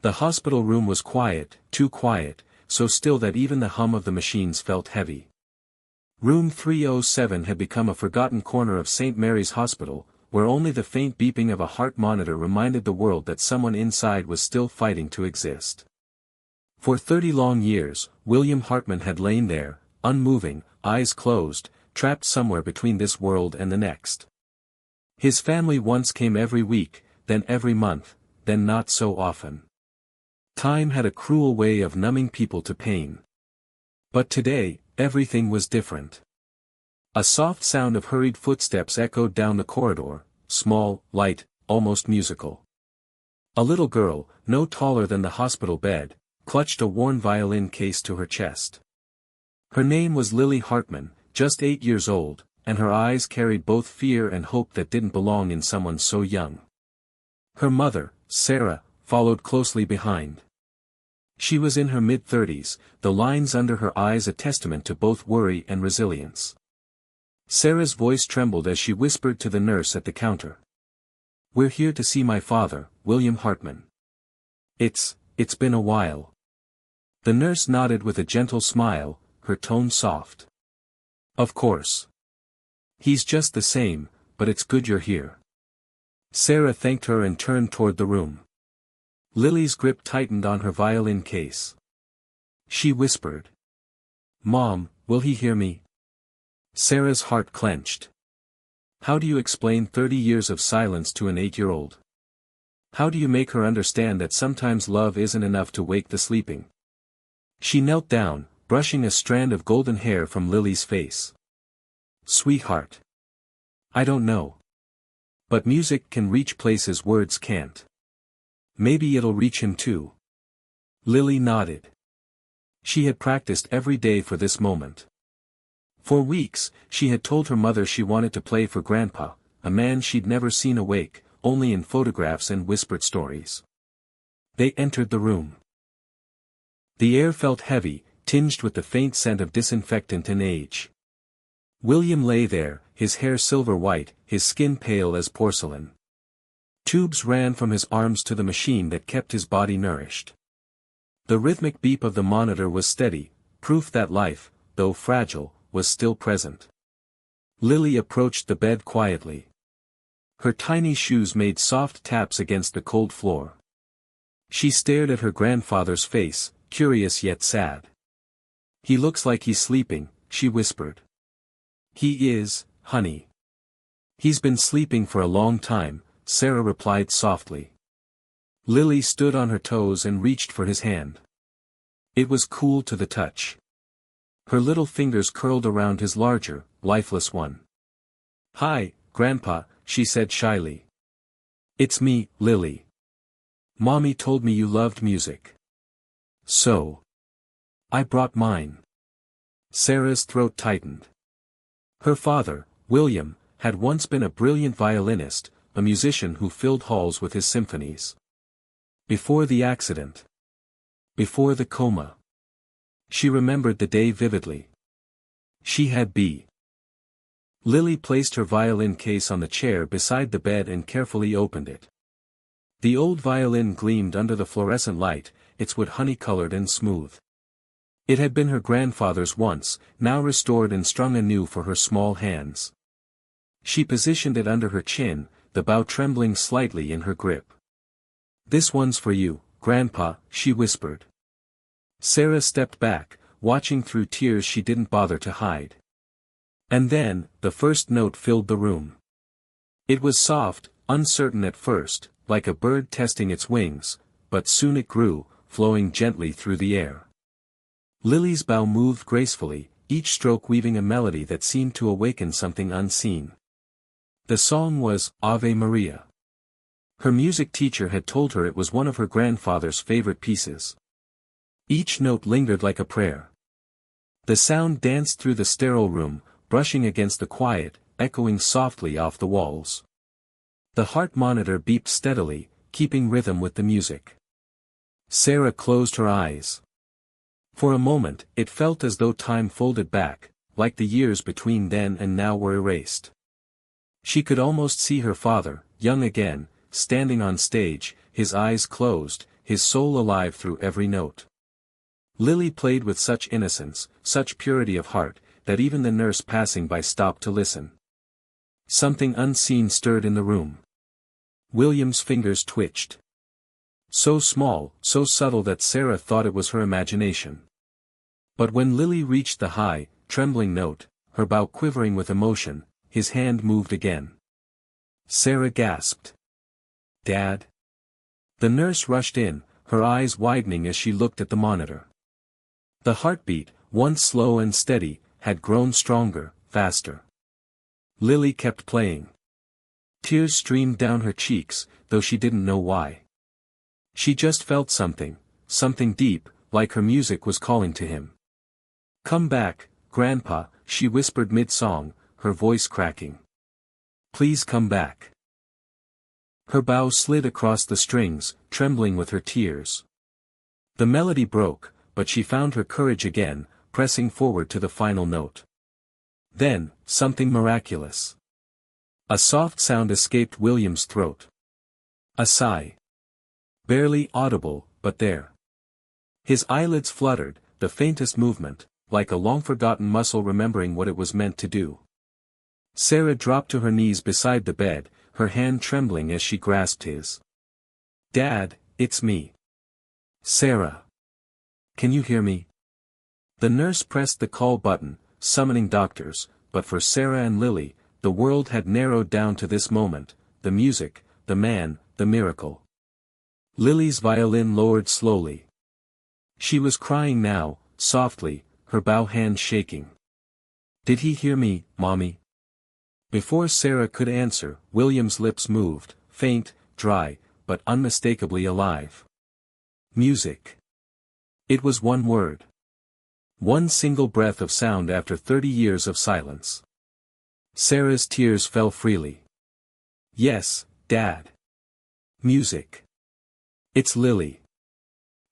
The hospital room was quiet, too quiet, so still that even the hum of the machines felt heavy. Room 307 had become a forgotten corner of St. Mary's Hospital, where only the faint beeping of a heart monitor reminded the world that someone inside was still fighting to exist. For 30 long years, William Hartman had lain there, unmoving, eyes closed, trapped somewhere between this world and the next. His family once came every week, then every month, then not so often. Time had a cruel way of numbing people to pain. But today, everything was different. A soft sound of hurried footsteps echoed down the corridor, small, light, almost musical. A little girl, no taller than the hospital bed, clutched a worn violin case to her chest. Her name was Lily Hartman, just 8 years old, and her eyes carried both fear and hope that didn't belong in someone so young. Her mother, Sarah, followed closely behind. She was in her mid-30s, the lines under her eyes a testament to both worry and resilience. Sarah's voice trembled as she whispered to the nurse at the counter. "We're here to see my father, William Hartman. It's been a while." The nurse nodded with a gentle smile, her tone soft. "Of course. He's just the same, but it's good you're here." Sarah thanked her and turned toward the room. Lily's grip tightened on her violin case. She whispered, "Mom, will he hear me?" Sarah's heart clenched. How do you explain 30 years of silence to an 8-year-old? How do you make her understand that sometimes love isn't enough to wake the sleeping? She knelt down, brushing a strand of golden hair from Lily's face. "Sweetheart. I don't know. But music can reach places words can't. Maybe it'll reach him too." Lily nodded. She had practiced every day for this moment. For weeks, she had told her mother she wanted to play for Grandpa, a man she'd never seen awake, only in photographs and whispered stories. They entered the room. The air felt heavy, tinged with the faint scent of disinfectant and age. William lay there, his hair silver white, his skin pale as porcelain. Tubes ran from his arms to the machine that kept his body nourished. The rhythmic beep of the monitor was steady, proof that life, though fragile, was still present. Lily approached the bed quietly. Her tiny shoes made soft taps against the cold floor. She stared at her grandfather's face, curious yet sad. "He looks like he's sleeping," she whispered. "He is, honey. He's been sleeping for a long time," Sarah replied softly. Lily stood on her toes and reached for his hand. It was cool to the touch. Her little fingers curled around his larger, lifeless one. "Hi, Grandpa," she said shyly. "It's me, Lily. Mommy told me you loved music. So I brought mine." Sarah's throat tightened. Her father, William, had once been a brilliant violinist, a musician who filled halls with his symphonies. Before the accident. Before the coma. She remembered the day vividly. She had B. Lily placed her violin case on the chair beside the bed and carefully opened it. The old violin gleamed under the fluorescent light, its wood honey-colored and smooth. It had been her grandfather's once, now restored and strung anew for her small hands. She positioned it under her chin, the bow trembling slightly in her grip. "This one's for you, Grandpa," she whispered. Sarah stepped back, watching through tears she didn't bother to hide. And then, the first note filled the room. It was soft, uncertain at first, like a bird testing its wings, but soon it grew, flowing gently through the air. Lily's bow moved gracefully, each stroke weaving a melody that seemed to awaken something unseen. The song was Ave Maria. Her music teacher had told her it was one of her grandfather's favorite pieces. Each note lingered like a prayer. The sound danced through the sterile room, brushing against the quiet, echoing softly off the walls. The heart monitor beeped steadily, keeping rhythm with the music. Sarah closed her eyes. For a moment, it felt as though time folded back, like the years between then and now were erased. She could almost see her father, young again, standing on stage, his eyes closed, his soul alive through every note. Lily played with such innocence, such purity of heart, that even the nurse passing by stopped to listen. Something unseen stirred in the room. William's fingers twitched. So small, so subtle that Sarah thought it was her imagination. But when Lily reached the high, trembling note, her bow quivering with emotion, his hand moved again. Sarah gasped. "Dad?" The nurse rushed in, her eyes widening as she looked at the monitor. The heartbeat, once slow and steady, had grown stronger, faster. Lily kept playing. Tears streamed down her cheeks, though she didn't know why. She just felt something deep, like her music was calling to him. "Come back, Grandpa," she whispered mid-song, her voice cracking. "Please come back." Her bow slid across the strings, trembling with her tears. The melody broke, but she found her courage again, pressing forward to the final note. Then, something miraculous. A soft sound escaped William's throat. A sigh. Barely audible, but there. His eyelids fluttered, the faintest movement, like a long-forgotten muscle remembering what it was meant to do. Sarah dropped to her knees beside the bed, her hand trembling as she grasped his. "Dad, it's me. Sarah. Can you hear me?" The nurse pressed the call button, summoning doctors, but for Sarah and Lily, the world had narrowed down to this moment, the music, the man, the miracle. Lily's violin lowered slowly. She was crying now, softly, her bow hand shaking. "Did he hear me, Mommy?" Before Sarah could answer, William's lips moved, faint, dry, but unmistakably alive. Music. It was one word. One single breath of sound after 30 years of silence. Sarah's tears fell freely. "Yes, Dad. Music. It's Lily.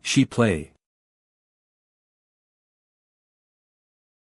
She play."